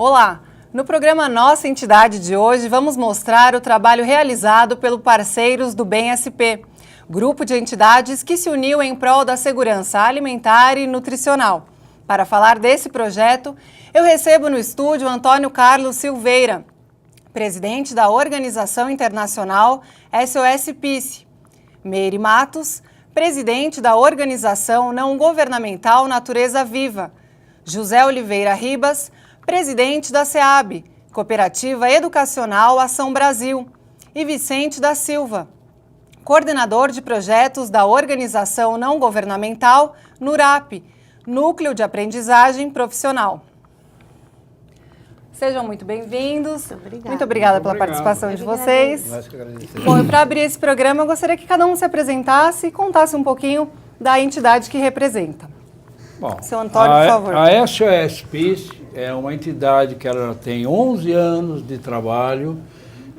Olá! No programa Nossa Entidade de hoje, vamos mostrar o trabalho realizado pelo Parceiros do Bem SP, grupo de entidades que se uniu em prol da segurança alimentar e nutricional. Para falar desse projeto, eu recebo no estúdio Antônio Carlos Silveira, presidente da Organização Internacional SOS Peace, Meire Matos, presidente da Organização Não Governamental Natureza Viva, José Oliveira Ribas, presidente da SEAB, Cooperativa Educacional Ação Brasil, e Vicente da Silva, coordenador de projetos da Organização Não Governamental NURAP, Núcleo de Aprendizagem Profissional. Sejam muito bem-vindos. Muito obrigada pela participação de vocês. Nós que agradecemos. Bom, para abrir esse programa, eu gostaria que cada um se apresentasse e contasse um pouquinho da entidade que representa. Bom, Seu Antônio, por favor. A SOS Peace é uma entidade que ela tem 11 anos de trabalho,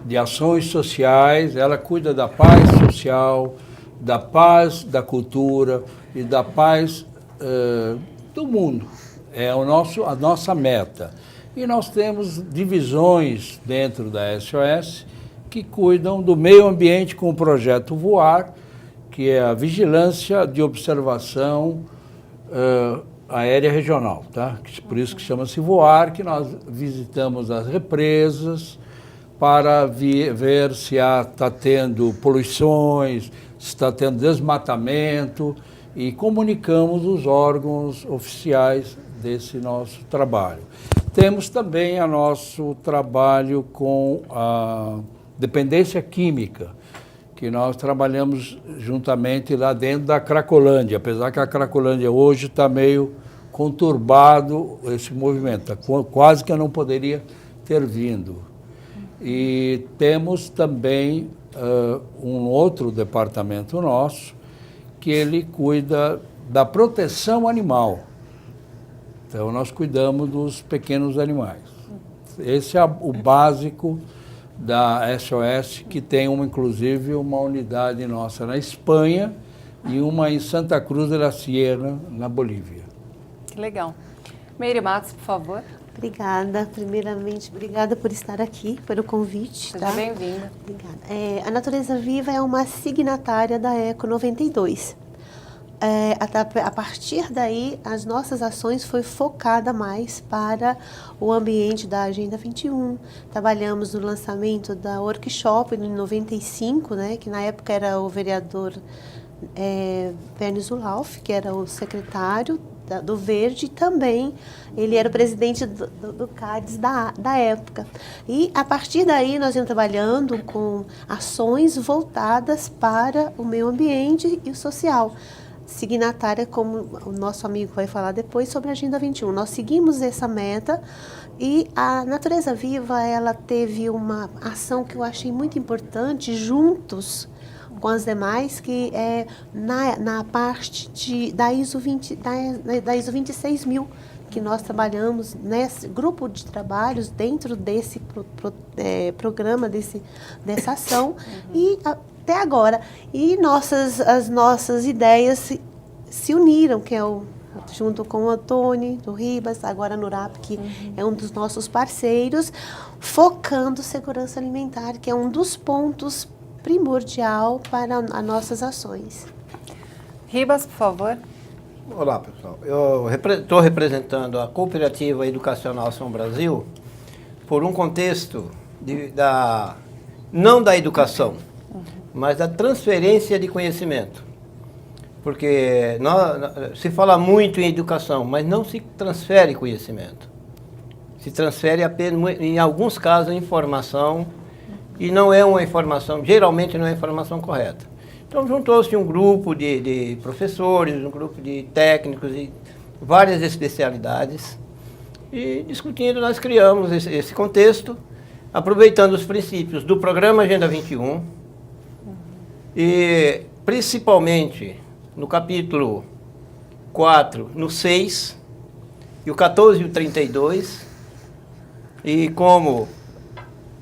de ações sociais, ela cuida da paz social, da paz da cultura e da paz do mundo. É a nossa meta. E nós temos divisões dentro da SOS que cuidam do meio ambiente com o projeto VOAR, que é a vigilância de observação aérea regional, tá? Por isso que chama-se VOAR, que nós visitamos as represas para ver se está tendo poluições, se está tendo desmatamento e comunicamos os órgãos oficiais desse nosso trabalho. Temos também o nosso trabalho com a dependência química, que nós trabalhamos juntamente lá dentro da Cracolândia, apesar que a Cracolândia hoje está meio conturbado esse movimento, quase que eu não poderia ter vindo. E temos também um outro departamento nosso, que ele cuida da proteção animal. Então, nós cuidamos dos pequenos animais. Esse é o básico da SOS, que tem inclusive uma unidade nossa na Espanha e uma em Santa Cruz de la Sierra, na Bolívia. Que legal. Meire Matos, por favor. Obrigada. Primeiramente, obrigada por estar aqui, pelo convite. Seja bem-vinda. Obrigada. A Natureza Viva é uma signatária da ECO 92. A partir daí, as nossas ações foi focada mais para o ambiente da Agenda 21. Trabalhamos no lançamento da workshop em 95, né, que na época era o vereador Werner Zulauf, que era o secretário do Verde, e também ele era o presidente do CADES da época. E a partir daí nós íamos trabalhando com ações voltadas para o meio ambiente e o social. Signatária, como o nosso amigo vai falar depois, sobre a Agenda 21. Nós seguimos essa meta e a Natureza Viva, ela teve uma ação que eu achei muito importante, juntos com as demais, que é na parte da ISO 26000, que nós trabalhamos nesse grupo de trabalhos dentro desse programa, dessa ação, e até agora. E as nossas ideias se uniram, que é junto com o Antônio do Ribas, agora a NURAP, que é um dos nossos parceiros, focando segurança alimentar, que é um dos pontos primordial para as nossas ações. Ribas, por favor. Olá, pessoal. Eu estou representando a Cooperativa Educacional Ação Brasil por um contexto não da educação, mas da transferência de conhecimento. Porque se fala muito em educação, mas não se transfere conhecimento. Se transfere apenas, em alguns casos, informação, e não é uma informação, geralmente não é a informação correta. Então juntou-se um grupo de professores, um grupo de técnicos e várias especialidades, e discutindo nós criamos esse contexto, aproveitando os princípios do programa Agenda 21, e principalmente no capítulo 4, no 6, e o 14 e o 32, e como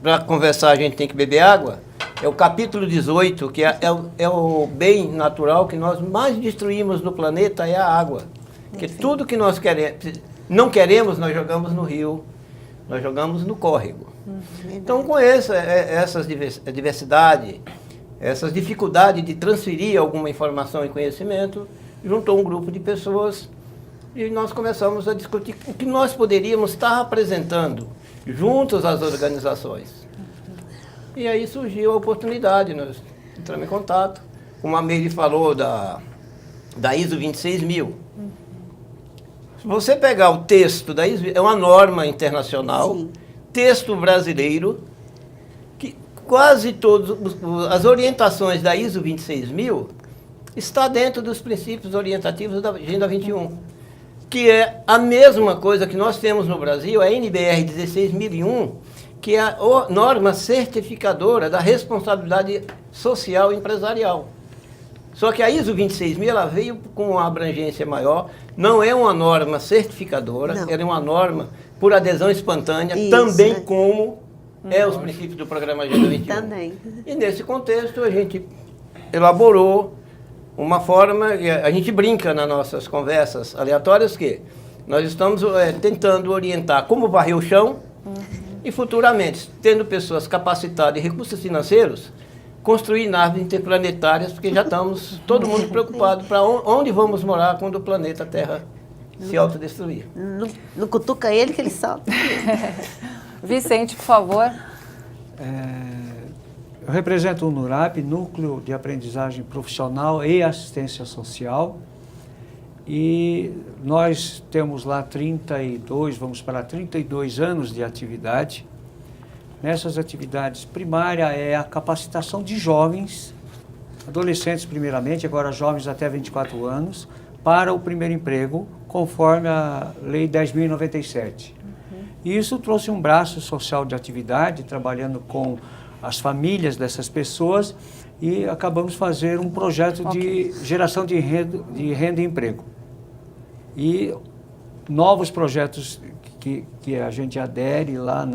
para conversar a gente tem que beber água, é o capítulo 18, que é o bem natural que nós mais destruímos no planeta, é a água. Porque tudo que nós não queremos, nós jogamos no rio, nós jogamos no córrego. Então, com essas diversidade, essas dificuldades de transferir alguma informação e conhecimento, juntou um grupo de pessoas e nós começamos a discutir o que nós poderíamos estar apresentando juntos às organizações. E aí surgiu a oportunidade, nós entramos em contato. Como a Meire falou da ISO 26000. Se você pegar o texto da ISO, é uma norma internacional, sim, texto brasileiro, que quase todas as orientações da ISO 26000 está dentro dos princípios orientativos da Agenda 21, que é a mesma coisa que nós temos no Brasil, a NBR 16001, que é a norma certificadora da responsabilidade social empresarial. Só que a ISO 26000 ela veio com uma abrangência maior, não é uma norma certificadora, não, ela é uma norma por adesão espontânea, isso, também como os princípios do Programa Agenda 21. Também. E nesse contexto a gente elaborou uma forma, a gente brinca nas nossas conversas aleatórias que nós estamos tentando orientar como varrer o chão e futuramente, tendo pessoas capacitadas e recursos financeiros, construir naves interplanetárias, porque já estamos todo mundo preocupado para onde vamos morar quando o planeta Terra se autodestruir. Não cutuca ele que ele salta. Vicente, por favor. Eu represento o NURAP, Núcleo de Aprendizagem Profissional e Assistência Social, e nós temos lá 32 anos de atividade. Nessas atividades, primária é a capacitação de jovens, adolescentes primeiramente, agora jovens até 24 anos, para o primeiro emprego, conforme a Lei 10.097. E isso trouxe um braço social de atividade, trabalhando com as famílias dessas pessoas, e acabamos de fazer um projeto de geração de renda e emprego. E novos projetos que a gente adere lá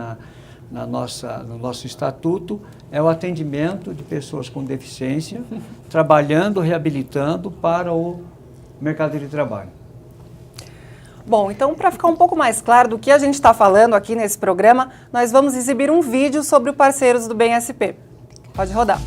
no nosso estatuto é o atendimento de pessoas com deficiência, trabalhando, reabilitando para o mercado de trabalho. Bom, então para ficar um pouco mais claro do que a gente está falando aqui nesse programa, nós vamos exibir um vídeo sobre o Parceiros do Bem SP. Pode rodar.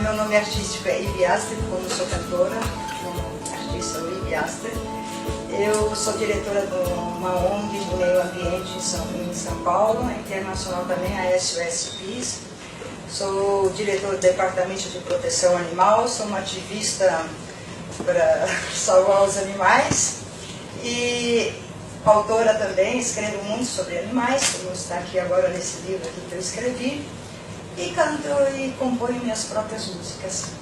Meu nome artístico é Ivy Aster, como eu sou cantora, artista Ivy Aster. Eu sou diretora de uma ONG do meio ambiente em São Paulo, internacional também, a SOS Peace. Sou diretora do Departamento de Proteção Animal, sou uma ativista para salvar os animais e autora também, escrevo muito sobre animais, como está aqui agora nesse livro aqui que eu escrevi. E canto e componho minhas próprias músicas.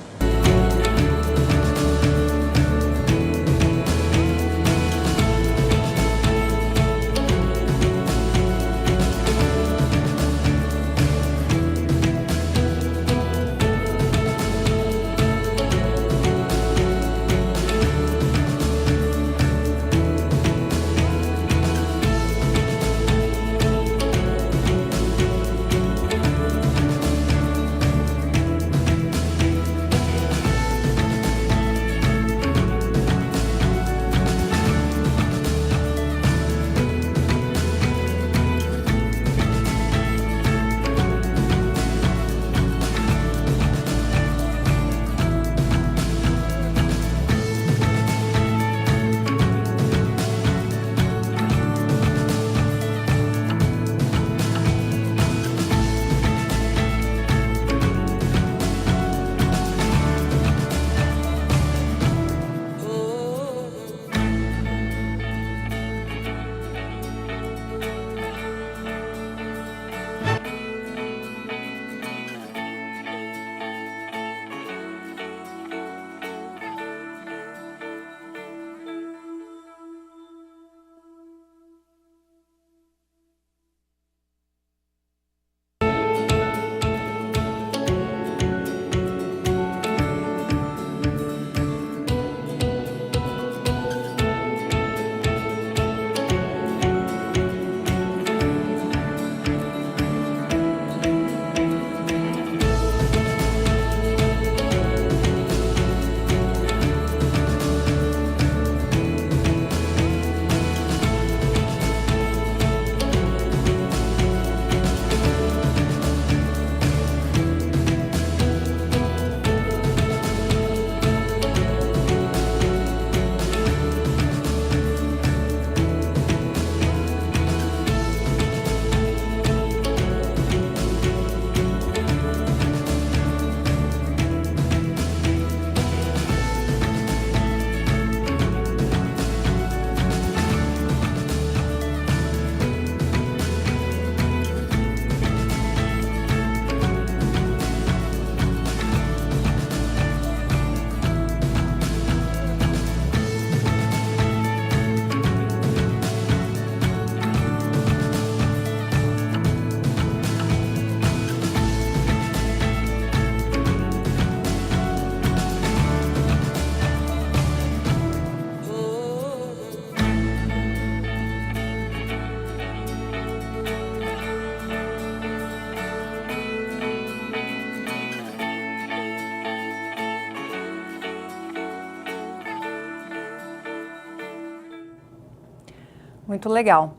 Muito legal.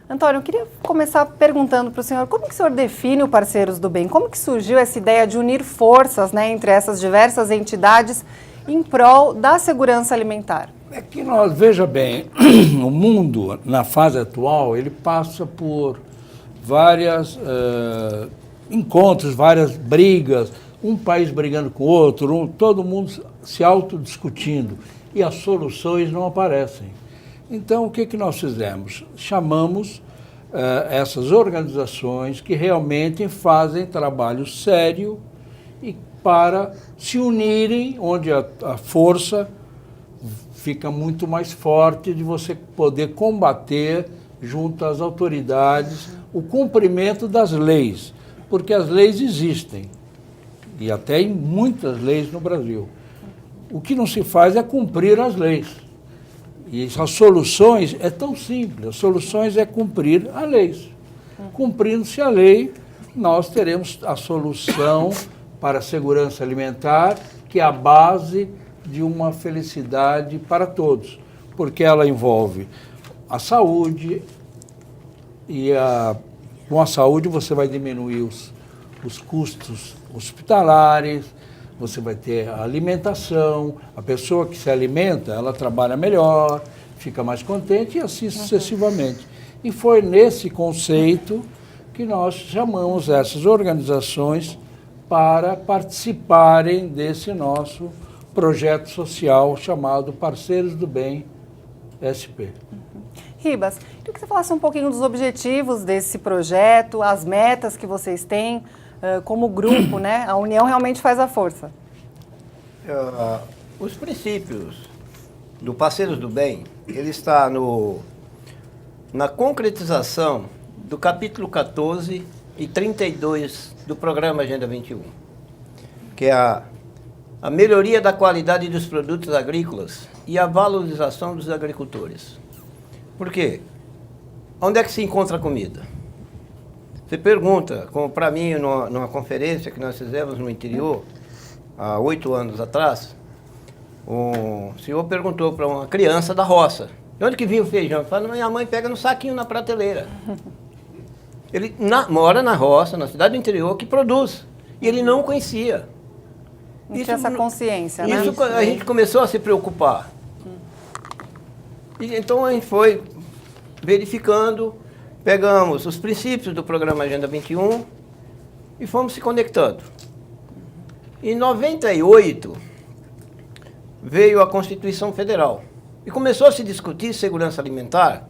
Antônio, eu queria começar perguntando para o senhor, como que o senhor define o Parceiros do Bem? Como que surgiu essa ideia de unir forças, né, entre essas diversas entidades em prol da segurança alimentar? É que nós, veja bem, o mundo, na fase atual, ele passa por vários encontros, várias brigas, um país brigando com o outro, todo mundo se autodiscutindo e as soluções não aparecem. Então, o que nós fizemos? Chamamos essas organizações que realmente fazem trabalho sério e para se unirem, onde a força fica muito mais forte de você poder combater junto às autoridades o cumprimento das leis, porque as leis existem, e até em muitas leis no Brasil. O que não se faz é cumprir as leis. E as soluções é tão simples, as soluções é cumprir a lei. Cumprindo-se a lei, nós teremos a solução para a segurança alimentar, que é a base de uma felicidade para todos, porque ela envolve a saúde, e com a saúde você vai diminuir os custos hospitalares, você vai ter a alimentação, a pessoa que se alimenta, ela trabalha melhor, fica mais contente e assim sucessivamente. E foi nesse conceito que nós chamamos essas organizações para participarem desse nosso projeto social chamado Parceiros do Bem SP. Ribas, queria que você falasse um pouquinho dos objetivos desse projeto, as metas que vocês têm como grupo, né? A união realmente faz a força. Os princípios do Parceiros do Bem, ele está na concretização do capítulo 14 e 32 do programa Agenda 21, que é a melhoria da qualidade dos produtos agrícolas e a valorização dos agricultores. Por quê? Onde é que se encontra a comida? Você pergunta, como para mim, numa conferência que nós fizemos no interior, há 8 anos atrás, o senhor perguntou para uma criança da roça, de onde que vinha o feijão? Ele falou, minha mãe pega no saquinho na prateleira. Ele mora na roça, na cidade do interior, que produz. E ele não conhecia. Não tinha essa consciência, né? Isso a gente começou a se preocupar. E então a gente foi verificando, pegamos os princípios do programa Agenda 21 e fomos se conectando. Em 98 veio a Constituição Federal e começou a se discutir segurança alimentar,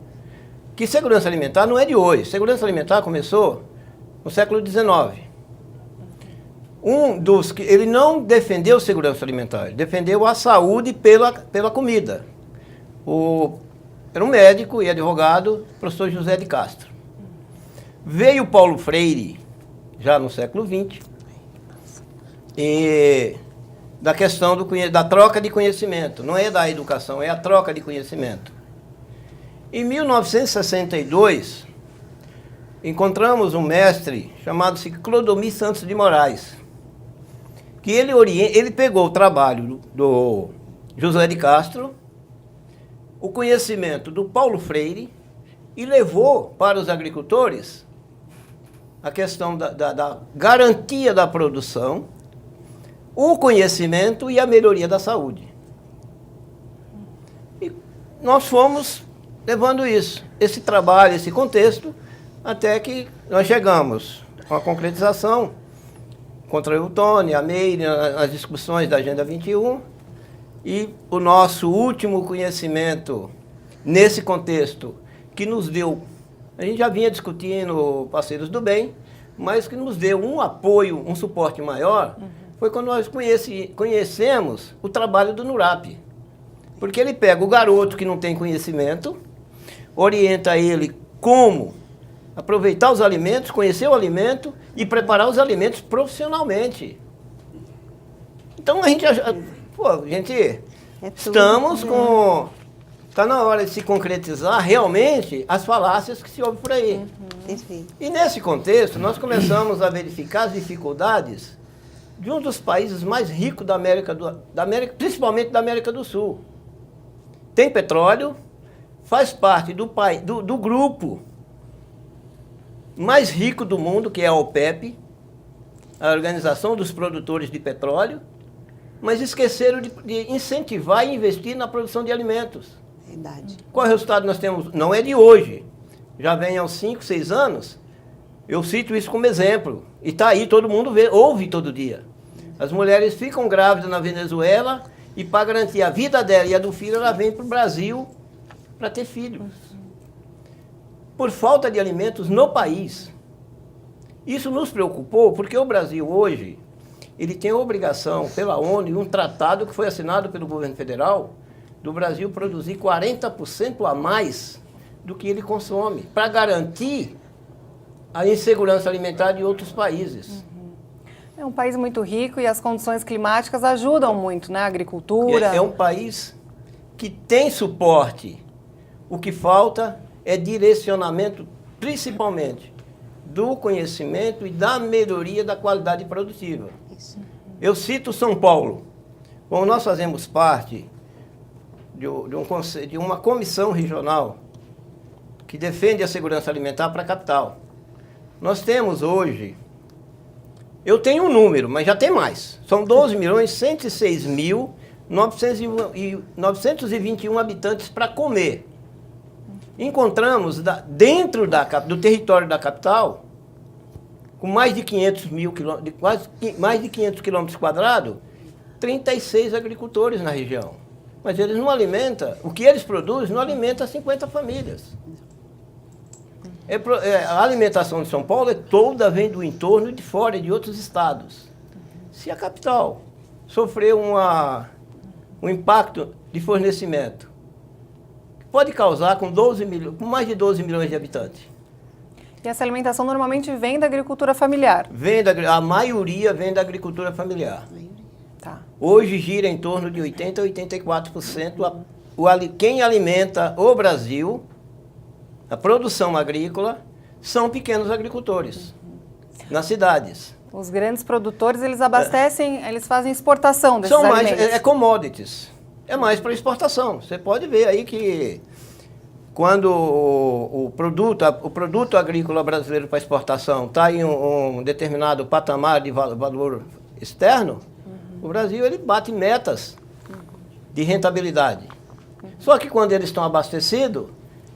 que segurança alimentar não é de hoje. Segurança alimentar começou no século XIX. Ele não defendeu segurança alimentar, ele defendeu a saúde pela comida. Era um médico e advogado, professor José de Castro. Veio Paulo Freire, já no século XX, e da questão da troca de conhecimento. Não é da educação, é a troca de conhecimento. Em 1962, encontramos um mestre chamado-se Clodomir Santos de Moraes, que ele pegou o trabalho do José de Castro, o conhecimento do Paulo Freire, e levou para os agricultores a questão da garantia da produção, o conhecimento e a melhoria da saúde. E nós fomos levando esse trabalho, esse contexto, até que nós chegamos com a concretização contra o Tony, a Meire, as discussões da Agenda 21, e o nosso último conhecimento nesse contexto que nos deu, a gente já vinha discutindo Parceiros do Bem, mas que nos deu um apoio, um suporte maior, foi quando nós conhecemos o trabalho do NURAP. Porque ele pega o garoto que não tem conhecimento, orienta ele como aproveitar os alimentos, conhecer o alimento e preparar os alimentos profissionalmente. Então a gente, estamos com... Está na hora de se concretizar realmente as falácias que se ouvem por aí. E nesse contexto, nós começamos a verificar as dificuldades de um dos países mais ricos principalmente da América do Sul. Tem petróleo, faz parte do grupo mais rico do mundo, que é a OPEP, a Organização dos Produtores de Petróleo, mas esqueceram de incentivar e investir na produção de alimentos. Verdade. Qual é o resultado nós temos? Não é de hoje, já vem há uns 5, 6 anos. Eu cito isso como exemplo. E está aí, todo mundo vê, ouve todo dia. As mulheres ficam grávidas na Venezuela e para garantir a vida dela e a do filho, ela vem para o Brasil para ter filhos. Por falta de alimentos no país. Isso nos preocupou porque o Brasil hoje, ele tem a obrigação pela ONU, um tratado que foi assinado pelo governo federal, do Brasil produzir 40% a mais do que ele consome, para garantir a insegurança alimentar de outros países. É um país muito rico e as condições climáticas ajudam muito, né? A agricultura. É um país que tem suporte. O que falta é direcionamento, principalmente, do conhecimento e da melhoria da qualidade produtiva. Isso. Eu cito São Paulo. Bom, nós fazemos parte de uma comissão regional que defende a segurança alimentar para a capital. Nós temos hoje, eu tenho um número, mas já tem mais. São 12.106.921 habitantes para comer. Encontramos dentro do território da capital, com mais de 500 quilômetros quadrados, 36 agricultores na região. Mas eles não alimentam, o que eles produzem não alimenta 50 famílias. A alimentação de São Paulo toda vem do entorno e de fora, de outros estados. Se a capital sofrer um impacto de fornecimento, pode causar com mais de 12 milhões de habitantes. E essa alimentação normalmente vem da agricultura familiar? A maioria vem da agricultura familiar. Tá. Hoje gira em torno de 80% a 84%. Quem alimenta o Brasil, a produção agrícola, são pequenos agricultores, nas cidades. Os grandes produtores, eles abastecem, eles fazem exportação desses alimentos. É commodities. É mais para exportação. Você pode ver aí que quando o produto agrícola brasileiro para exportação está em um determinado patamar de valor externo, o Brasil ele bate metas de rentabilidade. Só que quando eles estão abastecidos,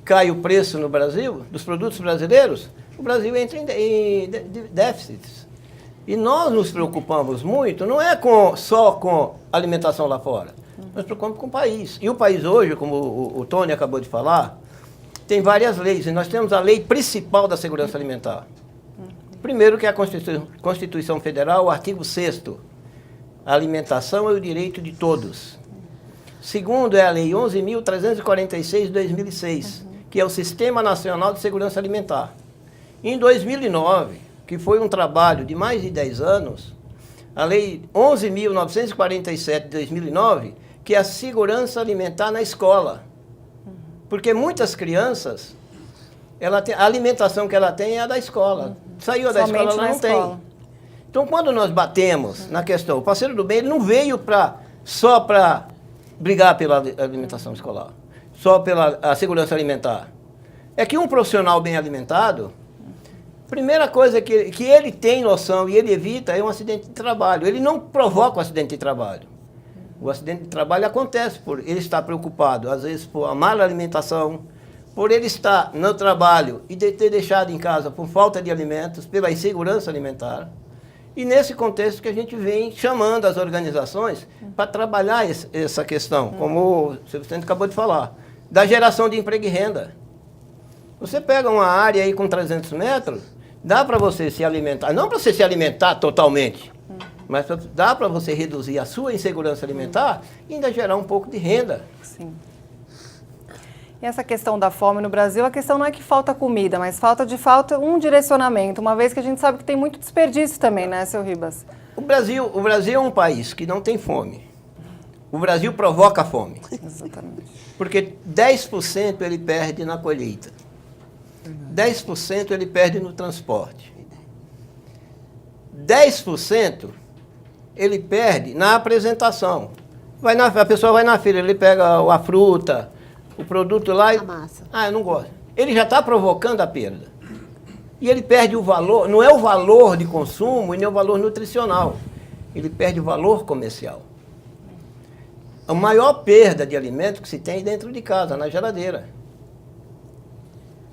cai o preço no Brasil, dos produtos brasileiros, o Brasil entra em déficits. E nós nos preocupamos muito, não é só com alimentação lá fora, nós nos preocupamos com o país. E o país hoje, como o Tony acabou de falar, tem várias leis. E nós temos a lei principal da segurança alimentar. Primeiro que é a Constituição Federal, o artigo 6º. A alimentação é o direito de todos. Segundo é a Lei 11.346 de 2006, que é o Sistema Nacional de Segurança Alimentar. Em 2009, que foi um trabalho de mais de 10 anos, a Lei 11.947 de 2009, que é a segurança alimentar na escola. Porque muitas crianças, a alimentação que ela tem é a da escola. Saiu da escola, ela não tem. Então, quando nós batemos na questão, o Parceiro do Bem ele não veio só para brigar pela alimentação escolar, só pela segurança alimentar. É que um profissional bem alimentado, primeira coisa que ele tem noção e ele evita é um acidente de trabalho. Ele não provoca o acidente de trabalho. O acidente de trabalho acontece por ele estar preocupado, às vezes por a má alimentação, por ele estar no trabalho e ter deixado em casa por falta de alimentos, pela insegurança alimentar. E nesse contexto que a gente vem chamando as organizações para trabalhar essa questão, como o Silvio acabou de falar, da geração de emprego e renda. Você pega uma área aí com 300 metros, dá para você se alimentar, não para você se alimentar totalmente, mas dá para você reduzir a sua insegurança alimentar e ainda gerar um pouco de renda. Sim. E essa questão da fome no Brasil, a questão não é que falta comida, mas falta um direcionamento, uma vez que a gente sabe que tem muito desperdício também, né, seu Ribas? O Brasil é um país que não tem fome. O Brasil provoca fome. Exatamente. Porque 10% ele perde na colheita. 10% ele perde no transporte. 10% ele perde na apresentação. A pessoa vai na feira, ele pega a fruta, o produto lá e... A massa. Ah, eu não gosto. Ele já está provocando a perda. E ele perde o valor, não é o valor de consumo e nem o valor nutricional. Ele perde o valor comercial. A maior perda de alimento que se tem é dentro de casa, na geladeira.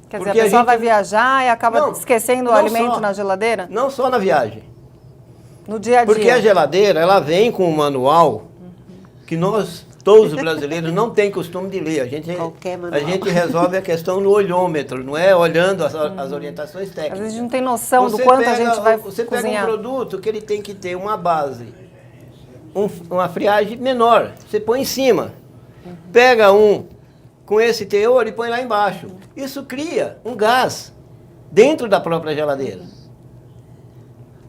Quer dizer, Porque a pessoa gente- vai viajar e acaba Não, esquecendo o não alimento só. na geladeira? Não só na viagem. No dia a dia. Porque a geladeira, ela vem com um manual que nós, todos os brasileiros, não tem costume de ler. Qualquer A manual. gente resolve a questão no olhômetro, não é olhando as orientações técnicas. Às vezes a gente não tem noção do Você quanto a pega- gente vai Você cozinhar. pega um produto que ele tem que ter uma base, uma friagem menor, você põe em cima. Pega um com esse teor e põe lá embaixo. Isso cria um gás dentro da própria geladeira.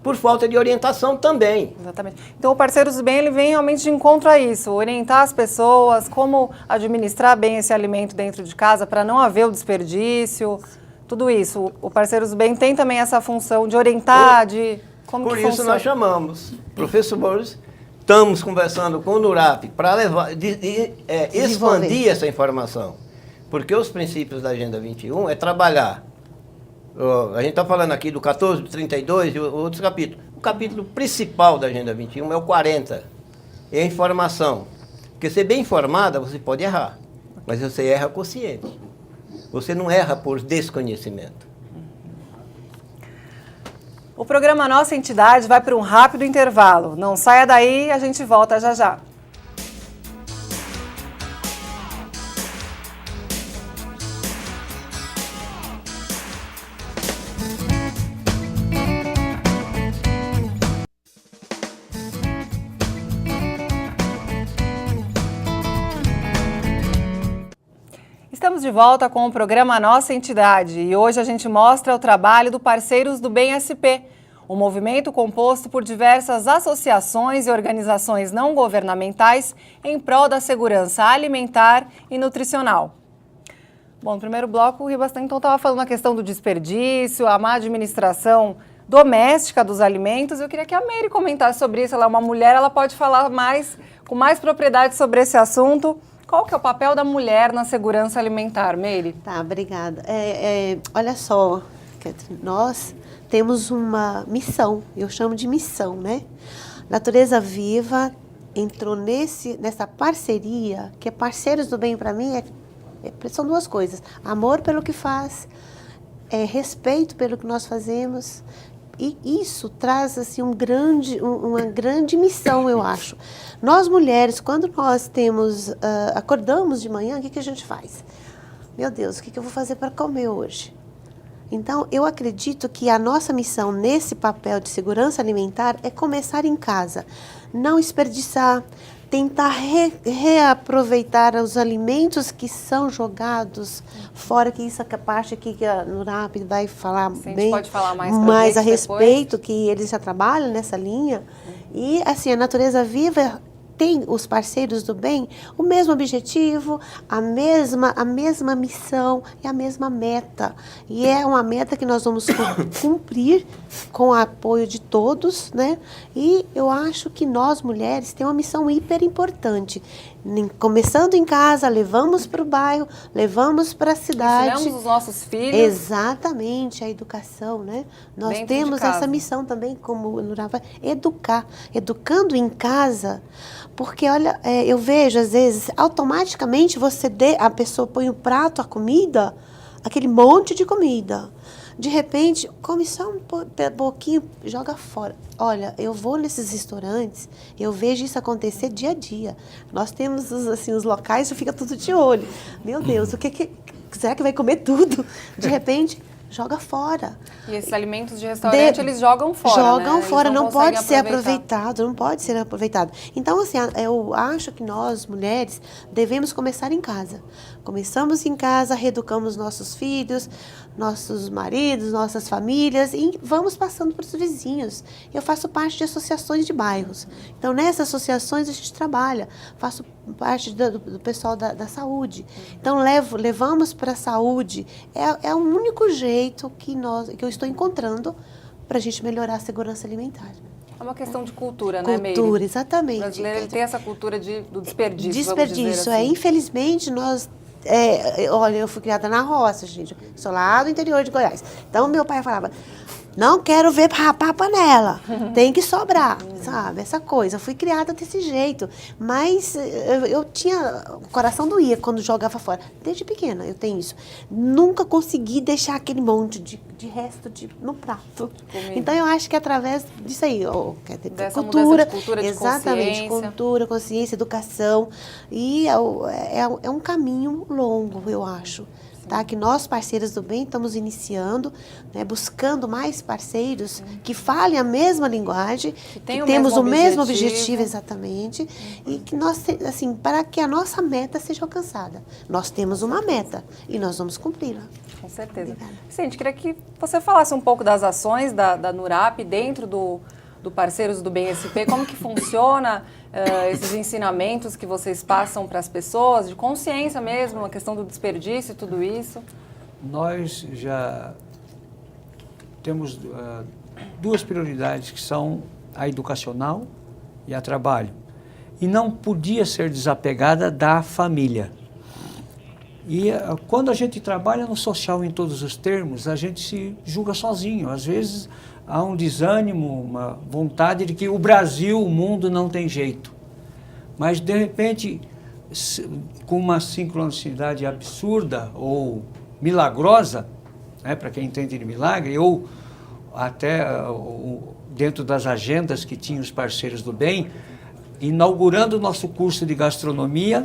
Por falta de orientação também. Exatamente. Então o Parceiros do Bem ele vem realmente de encontro a isso, orientar as pessoas, como administrar bem esse alimento dentro de casa para não haver o desperdício, tudo isso. O Parceiros do Bem tem também essa função de orientar, de como Por que isso funciona. nós chamamos professores, estamos conversando com o NURAP para levar, expandir essa informação. Porque os princípios da Agenda 21 é trabalhar. A gente está falando aqui do 14, do 32 e outros capítulos. O capítulo principal da Agenda 21 é o 40. É a informação. Porque ser bem informada, você pode errar. Mas você erra consciente. Você não erra por desconhecimento. O programa Nossa Entidade vai para um rápido intervalo. Não saia daí, a gente volta já já. Estamos de volta com o programa Nossa Entidade e hoje a gente mostra o trabalho do Parceiros do Bem SP, um movimento composto por diversas associações e organizações não governamentais em prol da segurança alimentar e nutricional. Bom, no primeiro bloco o Ribastan então estava falando a questão do desperdício, a má administração doméstica dos alimentos. Eu queria que a Meire comentasse sobre isso. Ela é uma mulher, ela pode falar com mais propriedade sobre esse assunto. Qual que é o papel da mulher na segurança alimentar, Meire? Tá, obrigada. Olha só, Catherine, nós temos uma missão, eu chamo de missão, né? Natureza Viva entrou nessa parceria, que é Parceiros do Bem para mim, são duas coisas. Amor pelo que faz, respeito pelo que nós fazemos. E isso traz assim, uma grande missão, eu acho. Nós mulheres, quando nós acordamos de manhã, o que a gente faz? Meu Deus, o que eu vou fazer para comer hoje? Então, eu acredito que a nossa missão nesse papel de segurança alimentar é começar em casa. Não desperdiçar, tentar reaproveitar os alimentos que são jogados fora, que isso é a parte aqui que a NURAP vai falar bem pode falar mais a respeito, que eles já trabalham nessa linha. E assim, a Natureza Viva tem os Parceiros do Bem o mesmo objetivo, a mesma missão e a mesma meta. E é uma meta que nós vamos cumprir com o apoio de todos, né? E eu acho que nós, mulheres, temos uma missão hiper importante. Começando em casa, levamos para o bairro, levamos para a cidade. Ensinamos os nossos filhos. Exatamente, a educação, né? Nós Dentro de temos casa. essa missão também, como o Nurava, educar. Educando em casa, porque, olha, eu vejo, às vezes, automaticamente a pessoa põe o prato, a comida, aquele monte de comida. De repente, come só um pouquinho, joga fora. Olha, eu vou nesses restaurantes, eu vejo isso acontecer dia a dia. Nós temos os locais, fica tudo de olho. Meu Deus, será que vai comer tudo? De repente, joga fora. E esses alimentos de restaurante, eles jogam fora, Jogam né? fora, Eles não pode ser aproveitar. aproveitado, não pode ser aproveitado. Então, assim, eu acho que nós, mulheres, devemos começar em casa. Começamos em casa, reeducamos nossos filhos, nossos maridos, nossas famílias e vamos passando para os vizinhos. Eu faço parte de associações de bairros. Então, nessas associações a gente trabalha. Faço parte do pessoal da saúde. Então, levamos para a saúde. É o único jeito que eu estou encontrando para a gente melhorar a segurança alimentar. É uma questão de cultura, né, Meire? Cultura, exatamente. O brasileiro ele tem essa cultura do desperdício. Desperdício. Vamos dizer assim. Infelizmente, nós Olha, eu fui criada na roça, gente. Sou lá do interior de Goiás. Então, meu pai falava, não quero ver rapar a panela, tem que sobrar, sabe? Essa coisa. Eu fui criada desse jeito. Mas eu tinha... O coração doía quando jogava fora. Desde pequena eu tenho isso. Nunca consegui deixar aquele monte de resto no prato. Então, eu acho que através disso aí, Dessa cultura, mudança de cultura, de exatamente, consciência. cultura, consciência, educação. E é um caminho longo, eu acho. Tá? Que nós, parceiros do bem, estamos iniciando, né, buscando mais parceiros que falem a mesma linguagem, que temos o mesmo objetivo, exatamente, e que nós, assim, para que a nossa meta seja alcançada. Nós temos uma meta e nós vamos cumpri-la. Com certeza. Obrigada. Vicente, queria que você falasse um pouco das ações da NURAP dentro do Parceiros do Bem SP, como que funciona esses ensinamentos que vocês passam para as pessoas, de consciência mesmo, a questão do desperdício e tudo isso? Nós já temos duas prioridades, que são a educacional e a trabalho. E não podia ser desapegada da família. E quando a gente trabalha no social em todos os termos, a gente se julga sozinho. Às vezes há um desânimo, uma vontade de que o Brasil, o mundo não tem jeito. Mas, de repente, com uma sincronicidade absurda ou milagrosa, né, para quem entende de milagre, ou até dentro das agendas que tinham os parceiros do bem, inaugurando o nosso curso de gastronomia,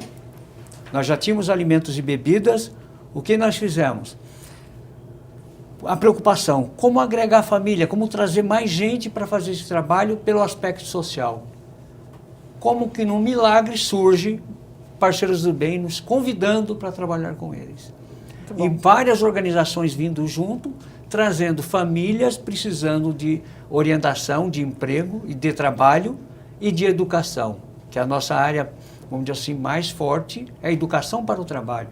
nós já tínhamos alimentos e bebidas. O que nós fizemos? A preocupação, como agregar a família, como trazer mais gente para fazer esse trabalho pelo aspecto social. Como que num milagre surge Parceiros do Bem nos convidando para trabalhar com eles. E várias organizações vindo junto, trazendo famílias precisando de orientação, de emprego e de trabalho e de educação, que é a nossa área, vamos dizer assim, mais forte, é a educação para o trabalho.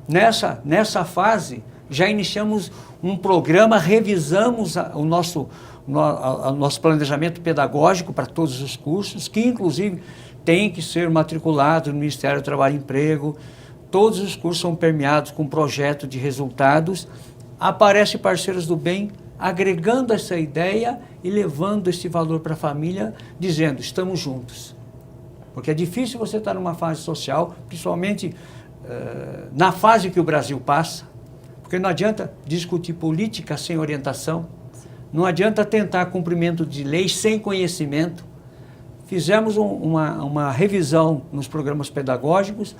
Nessa fase, já iniciamos um programa, revisamos o nosso planejamento pedagógico para todos os cursos, que inclusive tem que ser matriculado no Ministério do Trabalho e Emprego. Todos os cursos são permeados com projeto de resultados. Aparece Parceiros do Bem agregando essa ideia e levando esse valor para a família, dizendo, estamos juntos. Porque é difícil você estar numa fase social, principalmente na fase que o Brasil passa, porque não adianta discutir política sem orientação, não adianta tentar cumprimento de leis sem conhecimento. Fizemos uma revisão nos programas pedagógicos,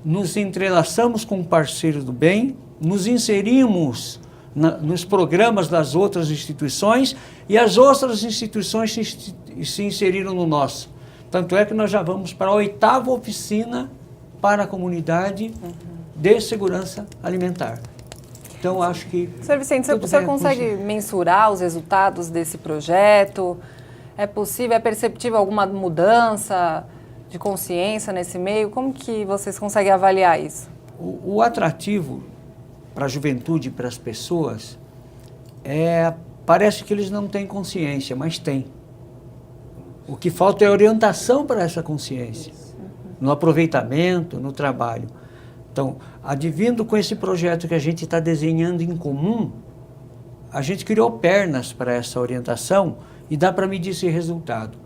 nos entrelaçamos com parceiros do bem, nos inserimos nos programas das outras instituições e as outras instituições se inseriram no nosso. Tanto é que nós já vamos para a 8ª oficina para a comunidade de segurança alimentar. Então, acho que... Sr. Vicente, o senhor consegue mensurar os resultados desse projeto? É possível, é perceptível alguma mudança de consciência nesse meio? Como que vocês conseguem avaliar isso? O atrativo para a juventude, para as pessoas, parece que eles não têm consciência, mas têm. O que falta é orientação para essa consciência, no aproveitamento, no trabalho. Então, advindo com esse projeto que a gente está desenhando em comum, a gente criou pernas para essa orientação e dá para medir esse resultado.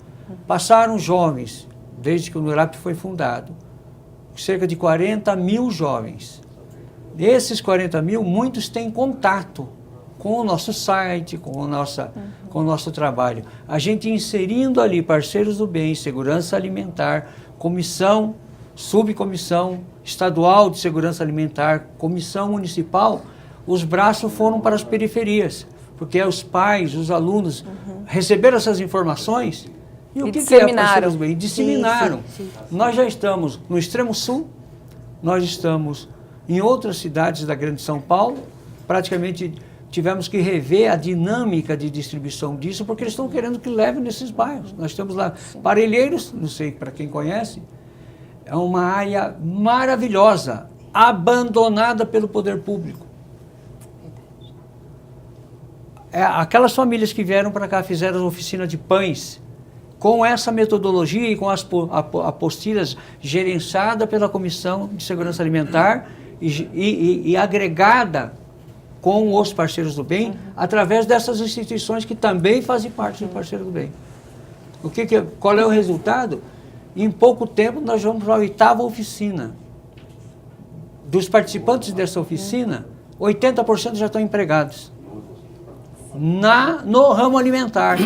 Passaram jovens, desde que o NURAP foi fundado, cerca de 40 mil jovens. Desses 40 mil, muitos têm contato com o nosso site, com o nosso trabalho. A gente inserindo ali Parceiros do Bem, Segurança Alimentar, comissão, subcomissão estadual de segurança alimentar, comissão municipal, os braços foram para as periferias, porque os pais, os alunos receberam essas informações e o que é Parceiros do Bem? Disseminaram. Sim. Nós já estamos no extremo sul, nós estamos em outras cidades da Grande São Paulo, praticamente tivemos que rever a dinâmica de distribuição disso, porque eles estão querendo que leve nesses bairros. Nós temos lá Parelheiros, não sei para quem conhece, é uma área maravilhosa, abandonada pelo poder público. Aquelas famílias que vieram para cá, fizeram oficina de pães, com essa metodologia e com as apostilhas gerenciadas pela Comissão de Segurança Alimentar e agregada com os parceiros do bem, através dessas instituições que também fazem parte do parceiro do bem. Qual é o resultado? Em pouco tempo nós vamos para a 8ª oficina. Dos participantes dessa oficina, 80% já estão empregados no ramo alimentar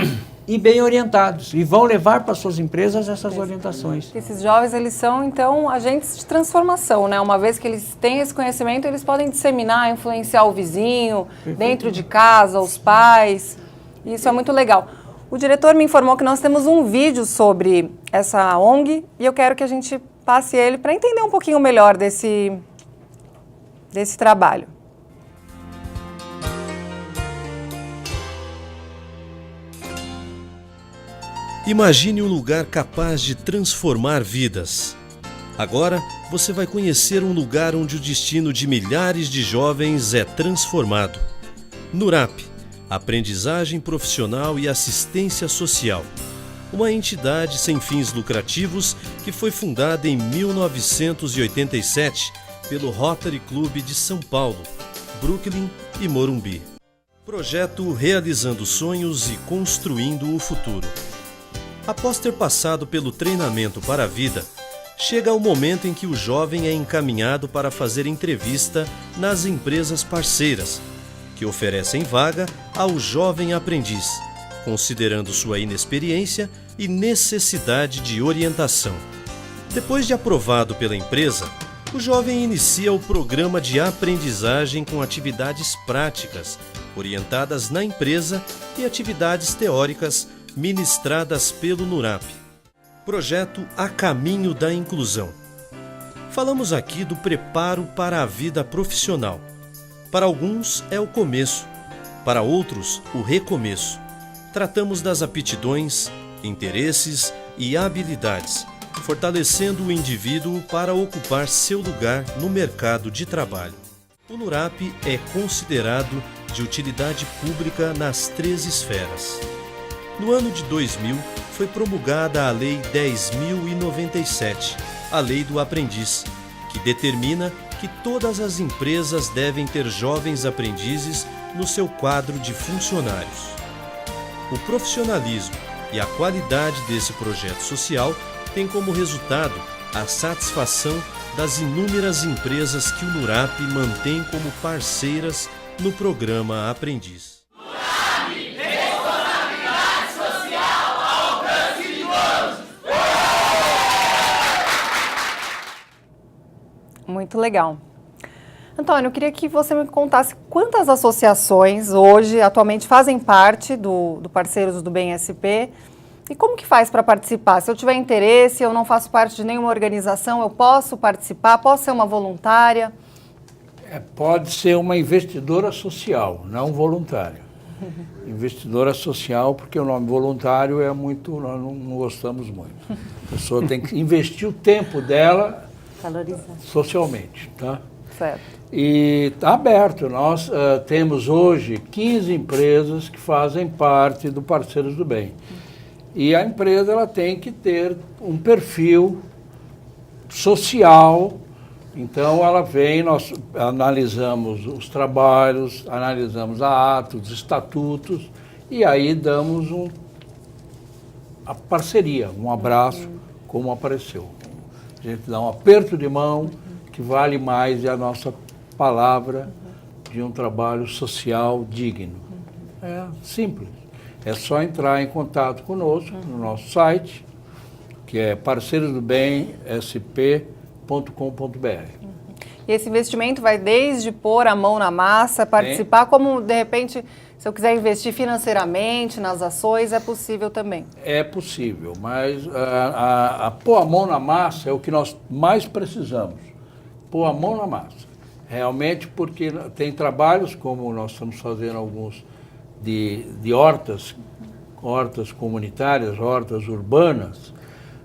e bem orientados, e vão levar para suas empresas essas orientações. Esses jovens, eles são, então, agentes de transformação, né? Uma vez que eles têm esse conhecimento, eles podem disseminar, influenciar o vizinho, dentro de casa, os pais. Isso é muito legal. O diretor me informou que nós temos um vídeo sobre essa ONG e eu quero que a gente passe ele para entender um pouquinho melhor desse trabalho. Imagine um lugar capaz de transformar vidas. Agora você vai conhecer um lugar onde o destino de milhares de jovens é transformado. NURAP, Aprendizagem Profissional e Assistência Social. Uma entidade sem fins lucrativos que foi fundada em 1987 pelo Rotary Club de São Paulo, Brooklyn e Morumbi. Projeto Realizando Sonhos e Construindo o Futuro. Após ter passado pelo treinamento para a vida, chega o momento em que o jovem é encaminhado para fazer entrevista nas empresas parceiras, que oferecem vaga ao jovem aprendiz, considerando sua inexperiência e necessidade de orientação. Depois de aprovado pela empresa, o jovem inicia o programa de aprendizagem com atividades práticas, orientadas na empresa, e atividades teóricas ministradas pelo NURAP. Projeto A Caminho da Inclusão. Falamos aqui do preparo para a vida profissional. Para alguns é o começo, para outros o recomeço. Tratamos das aptidões, interesses e habilidades, fortalecendo o indivíduo para ocupar seu lugar no mercado de trabalho. O NURAP é considerado de utilidade pública nas 3 esferas. No ano de 2000, foi promulgada a Lei 10.097, a Lei do Aprendiz, que determina que todas as empresas devem ter jovens aprendizes no seu quadro de funcionários. O profissionalismo e a qualidade desse projeto social tem como resultado a satisfação das inúmeras empresas que o NURAP mantém como parceiras no programa Aprendiz. Muito legal. Antônio, eu queria que você me contasse quantas associações hoje, atualmente, fazem parte do Parceiros do Bem SP e como que faz para participar? Se eu tiver interesse, eu não faço parte de nenhuma organização, eu posso participar? Posso ser uma voluntária? Pode ser uma investidora social, não voluntária. Investidora social, porque o nome voluntário é muito, nós não gostamos muito. A pessoa tem que investir o tempo dela socialmente, tá? Certo. E está aberto. Nós temos hoje 15 empresas que fazem parte do Parceiros do Bem. E a empresa ela tem que ter um perfil social. Então ela vem, nós analisamos os trabalhos, analisamos a atos, os estatutos, e aí damos a parceria, um abraço, como apareceu. A gente dá um aperto de mão que vale mais a nossa palavra de um trabalho social digno. É simples. É só entrar em contato conosco no nosso site, que é parceirosdobemsp.com.br. E esse investimento vai desde pôr a mão na massa, participar, como de repente, se eu quiser investir financeiramente nas ações, é possível também? É possível, mas pôr a mão na massa é o que nós mais precisamos. Pôr a mão na massa. Realmente, porque tem trabalhos, como nós estamos fazendo alguns de hortas comunitárias, hortas urbanas,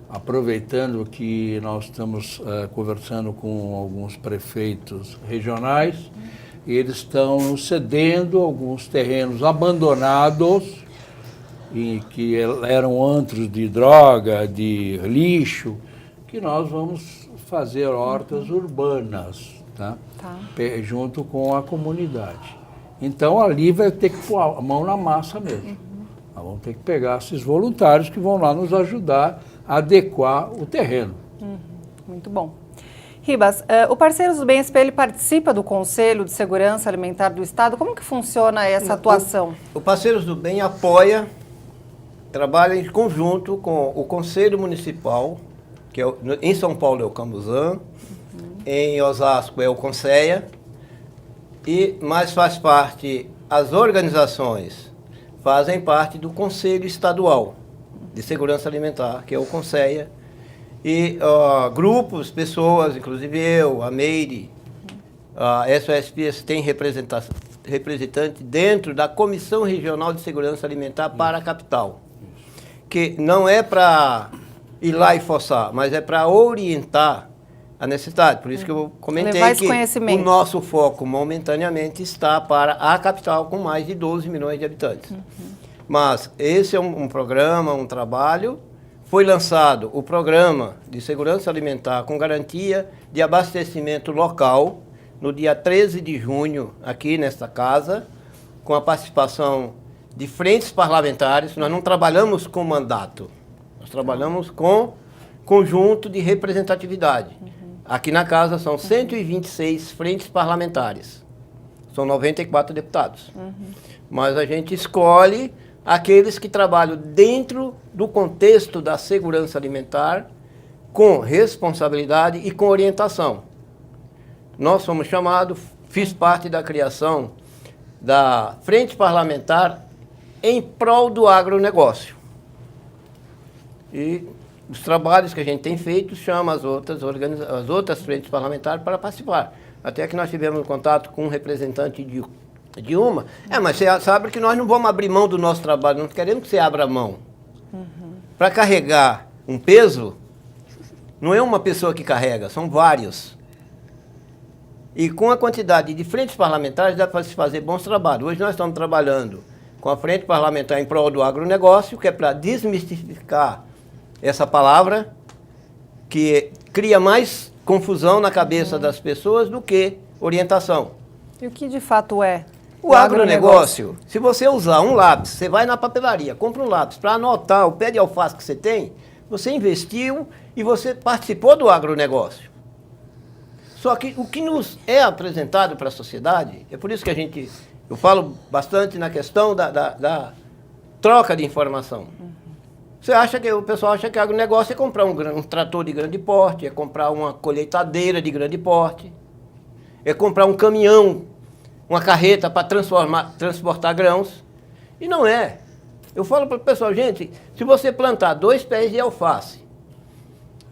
aproveitando que nós estamos conversando com alguns prefeitos regionais, e eles estão cedendo alguns terrenos abandonados e que eram antros de droga, de lixo, que nós vamos fazer hortas urbanas, tá? Junto com a comunidade. Então ali vai ter que pôr a mão na massa mesmo. Nós vamos ter que pegar esses voluntários que vão lá nos ajudar a adequar o terreno. Muito bom. Ribas, o Parceiros do Bem-SP, ele participa do Conselho de Segurança Alimentar do Estado. Como que funciona essa atuação? O Parceiros do Bem apoia, trabalha em conjunto com o Conselho Municipal, que é em São Paulo é o Camuzam, em Osasco é o Conceia, mas faz parte, as organizações fazem parte do Conselho Estadual de Segurança Alimentar, que é o Conceia, e grupos, pessoas, inclusive eu, a Meire, a SOSPs tem representante dentro da Comissão Regional de Segurança Alimentar para a capital, que não é para ir lá e forçar, mas é para orientar a necessidade. Por isso que eu comentei que o nosso foco momentaneamente está para a capital com mais de 12 milhões de habitantes. Mas esse é um programa, um trabalho. Foi lançado o programa de segurança alimentar com garantia de abastecimento local no dia 13 de junho, aqui nesta casa, com a participação de frentes parlamentares. Nós não trabalhamos com mandato, nós trabalhamos com conjunto de representatividade. Aqui na casa são 126 frentes parlamentares, são 94 deputados. Mas a gente escolhe aqueles que trabalham dentro do contexto da segurança alimentar, com responsabilidade e com orientação. Nós fomos chamados, fiz parte da criação da Frente Parlamentar em prol do agronegócio. E os trabalhos que a gente tem feito chama as outras frentes parlamentares para participar. Até que nós tivemos contato com um representante de uma, mas você sabe que nós não vamos abrir mão do nosso trabalho, não queremos que você abra mão. Para carregar um peso, não é uma pessoa que carrega, são vários. E com a quantidade de frentes parlamentares dá para se fazer bons trabalhos. Hoje nós estamos trabalhando com a Frente Parlamentar em prol do agronegócio, que é para desmistificar essa palavra, que cria mais confusão na cabeça das pessoas do que orientação. E o que de fato é? O agronegócio, se você usar um lápis, você vai na papelaria, compra um lápis para anotar o pé de alface que você tem, você investiu e você participou do agronegócio. Só que o que nos é apresentado para a sociedade, é por isso que eu falo bastante na questão da troca de informação. O pessoal acha que agronegócio é comprar um trator de grande porte, é comprar uma colheitadeira de grande porte, é comprar um caminhão, uma carreta para transportar grãos. E não é. Eu falo para o pessoal, gente, se você plantar 2 pés de alface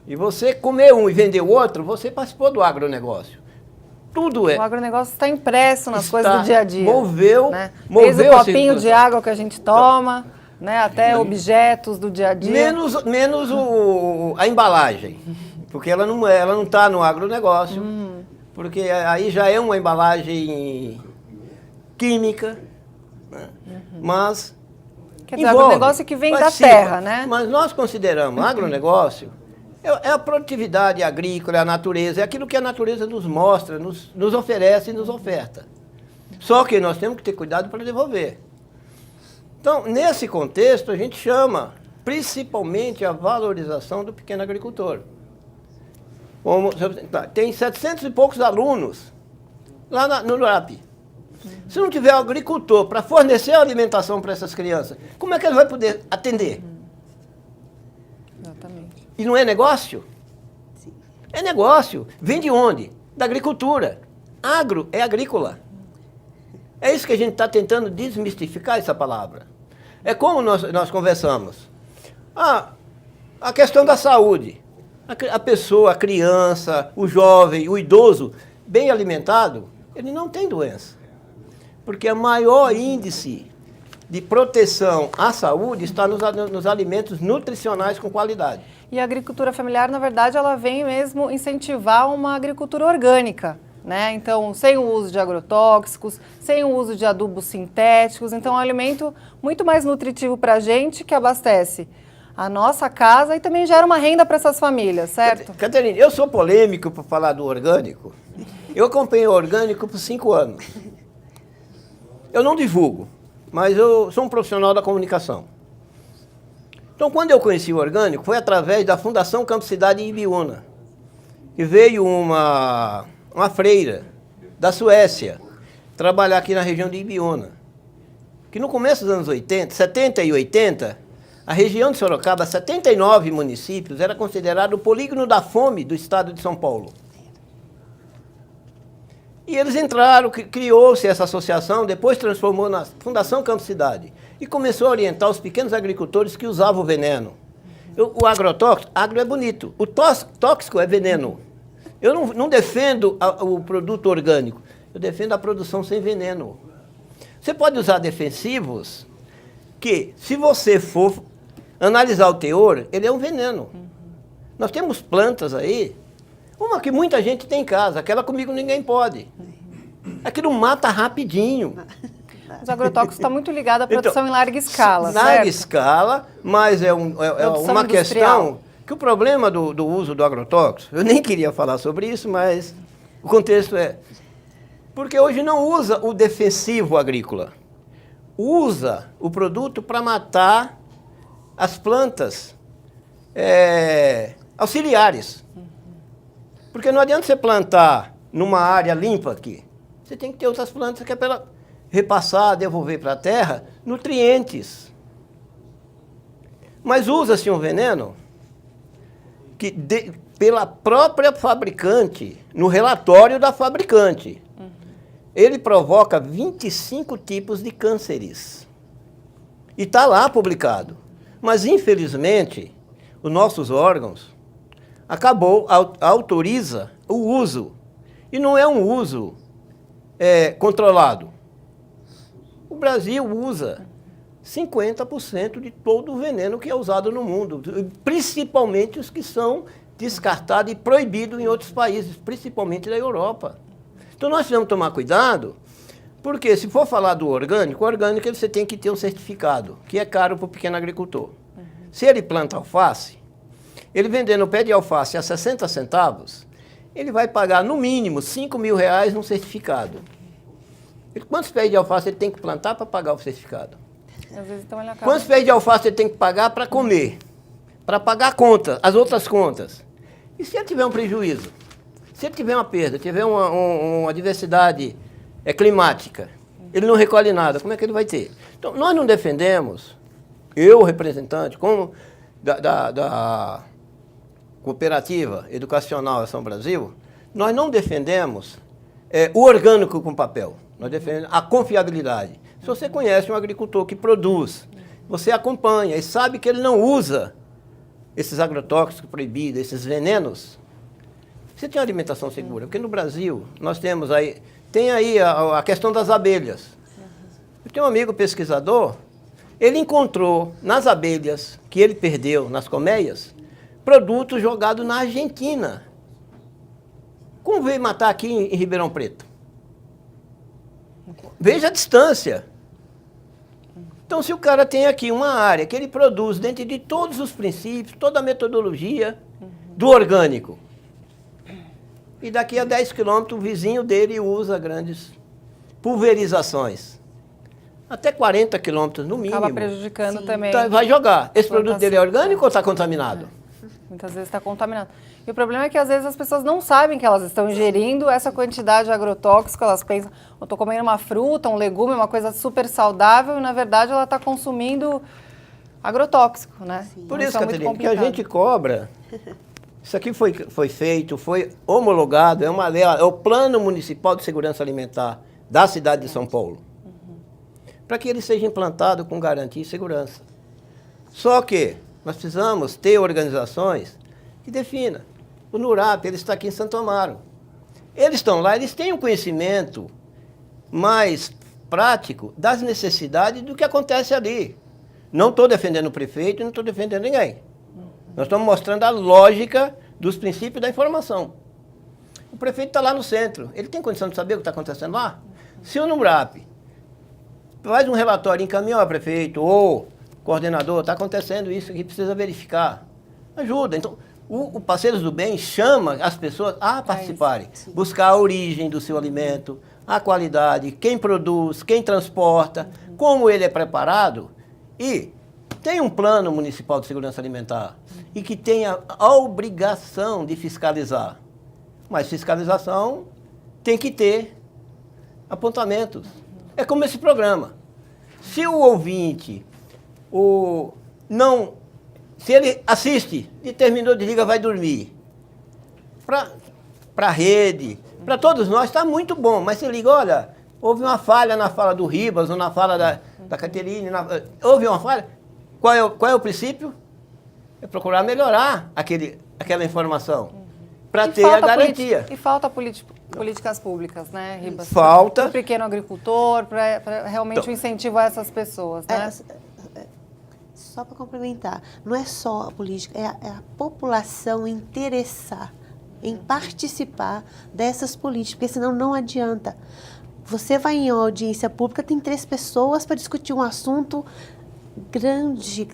e você comer um e vender o outro, você participou do agronegócio. Tudo é. O agronegócio está impresso nas coisas do dia a dia. Moveu desde o copinho de água que a gente toma, né, até objetos do dia a dia. Menos a embalagem, porque ela não está no agronegócio. Porque aí já é uma embalagem química, né? Mas quer dizer, agronegócio que vem da terra, né? Mas nós consideramos agronegócio é a produtividade agrícola, é a natureza, é aquilo que a natureza nos mostra, nos oferece e nos oferta. Só que nós temos que ter cuidado para devolver. Então, nesse contexto, a gente chama principalmente a valorização do pequeno agricultor. Tem 700 e poucos alunos lá no URAP. Se não tiver agricultor para fornecer alimentação para essas crianças, como é que ele vai poder atender? Exatamente. E não é negócio? Sim. É negócio. Vem de onde? Da agricultura. Agro é agrícola. É isso que a gente está tentando desmistificar essa palavra. É como nós conversamos. A questão da saúde. A pessoa, a criança, o jovem, o idoso, bem alimentado, ele não tem doença. Porque o maior índice de proteção à saúde está nos alimentos nutricionais com qualidade. E a agricultura familiar, na verdade, ela vem mesmo incentivar uma agricultura orgânica, né? Então, sem o uso de agrotóxicos, sem o uso de adubos sintéticos. Então, é um alimento muito mais nutritivo para a gente, que abastece a nossa casa e também gera uma renda para essas famílias, certo? Caterine, eu sou polêmico por falar do orgânico. Eu acompanhei o orgânico por 5 anos. Eu não divulgo, mas eu sou um profissional da comunicação. Então, quando eu conheci o orgânico, foi através da Fundação Campo Cidade em Ibiúna, que veio uma freira da Suécia trabalhar aqui na região de Ibiúna. Que no começo dos anos 80, 70 e 80, a região de Sorocaba, 79 municípios, era considerado o polígono da fome do estado de São Paulo. E eles entraram, criou-se essa associação, depois transformou na Fundação Campo Cidade e começou a orientar os pequenos agricultores que usavam o veneno. O agrotóxico, agro é bonito, o tóxico é veneno. Eu não defendo o produto orgânico, eu defendo a produção sem veneno. Você pode usar defensivos que, se você for analisar o teor, ele é um veneno. Nós temos plantas aí, uma que muita gente tem em casa, aquela comigo ninguém pode. Aquilo mata rapidinho. Os agrotóxicos estão muito ligados à produção em larga escala, larga certo? escala, mas é uma questão que o problema do uso do agrotóxico, eu nem queria falar sobre isso, mas o contexto é... Porque hoje não usa o defensivo agrícola. Usa o produto para matar as plantas auxiliares. Porque não adianta você plantar numa área limpa aqui. Você tem que ter outras plantas que é para repassar, devolver para a terra nutrientes. Mas usa-se um veneno que, pela própria fabricante, no relatório da fabricante, ele provoca 25 tipos de cânceres. E está lá publicado. Mas, infelizmente, os nossos órgãos autoriza o uso. E não é um uso controlado. O Brasil usa 50% de todo o veneno que é usado no mundo, principalmente os que são descartados e proibidos em outros países, principalmente da Europa. Então nós precisamos tomar cuidado, porque se for falar do orgânico, você tem que ter um certificado, que é caro para o pequeno agricultor. Se ele planta alface, ele vendendo o pé de alface a 60 centavos, ele vai pagar no mínimo R$5.000 num certificado. Quantos pés de alface ele tem que plantar para pagar o certificado? Às vezes, então, ele acaba... Quantos pés de alface ele tem que pagar para comer? Para pagar a conta, as outras contas? E se ele tiver um prejuízo? Se ele tiver uma perda, tiver uma diversidade climática, ele não recolhe nada, como é que ele vai ter? Então, nós não defendemos, eu, representante, como da Cooperativa Educacional Ação Brasil, nós não defendemos o orgânico com papel, nós defendemos a confiabilidade. Se você conhece um agricultor que produz, você acompanha e sabe que ele não usa esses agrotóxicos proibidos, esses venenos, você tem uma alimentação segura. Porque no Brasil, nós temos aí, a questão das abelhas. Eu tenho um amigo pesquisador, ele encontrou nas abelhas que ele perdeu nas colmeias, produtos jogados na Argentina. Como veio matar aqui em Ribeirão Preto? Veja a distância. Então, se o cara tem aqui uma área que ele produz dentro de todos os princípios, toda a metodologia do orgânico, e daqui a 10 quilômetros o vizinho dele usa grandes pulverizações, até 40 quilômetros no mínimo. Acaba prejudicando também. Então, vai jogar. Esse produto dele é orgânico ou está contaminado? Muitas vezes está contaminado. E o problema é que às vezes as pessoas não sabem que elas estão ingerindo essa quantidade de agrotóxico, elas pensam, eu estou comendo uma fruta, um legume, uma coisa super saudável, e na verdade ela está consumindo agrotóxico, né? Por isso, Caterine, que a gente cobra, isso aqui foi feito, foi homologado, é o Plano Municipal de Segurança Alimentar da cidade de São Paulo, para que ele seja implantado com garantia e segurança. Só que nós precisamos ter organizações que definam. O NURAP, ele está aqui em Santo Amaro. Eles estão lá, eles têm um conhecimento mais prático das necessidades do que acontece ali. Não estou defendendo o prefeito, não estou defendendo ninguém. Nós estamos mostrando a lógica dos princípios da informação. O prefeito está lá no centro. Ele tem condição de saber o que está acontecendo lá? Se o NUMRAP faz um relatório, encaminha ao prefeito ou coordenador, está acontecendo isso aqui, precisa verificar. Ajuda. Então, o Parceiros do Bem chama as pessoas a participarem. Buscar a origem do seu alimento, a qualidade, quem produz, quem transporta, como ele é preparado e tem um plano municipal de segurança alimentar e que tenha a obrigação de fiscalizar. Mas fiscalização tem que ter apontamentos. É como esse programa. Se o ouvinte se ele assiste e terminou de liga, vai dormir. Para a rede, para todos nós está muito bom, mas você liga, olha, houve uma falha na fala do Ribas ou na fala da Caterine, houve uma falha. Qual é o princípio? É procurar melhorar aquela informação para ter a garantia. E falta políticas públicas, né, Ribas? Falta. Para o pequeno agricultor, para realmente o incentivo a essas pessoas, né? Só para complementar, não é só a política, é a população interessar em participar dessas políticas, porque senão não adianta. Você vai em audiência pública, tem 3 pessoas para discutir um assunto grande,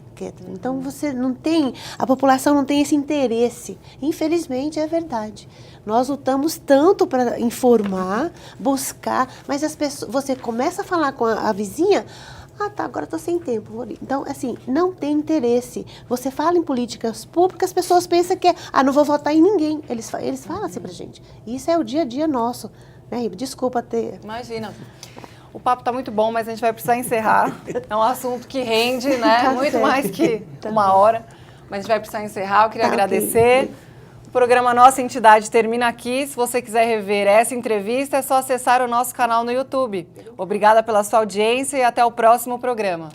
então você não tem, a população não tem esse interesse. Infelizmente, é verdade. Nós lutamos tanto para informar, buscar, mas as pessoas, você começa a falar com a vizinha, tá, agora estou sem tempo, vou ali. Então, assim, não tem interesse. Você fala em políticas públicas, as pessoas pensam que não vou votar em ninguém. Eles falam assim pra gente. Isso é o dia a dia nosso. Né, Riba? Desculpa ter... Imagina. O papo está muito bom, mas a gente vai precisar encerrar. É um assunto que rende, né? Muito mais que uma hora. Mas a gente vai precisar encerrar. Eu queria agradecer. O programa Nossa Entidade termina aqui. Se você quiser rever essa entrevista, é só acessar o nosso canal no YouTube. Obrigada pela sua audiência e até o próximo programa.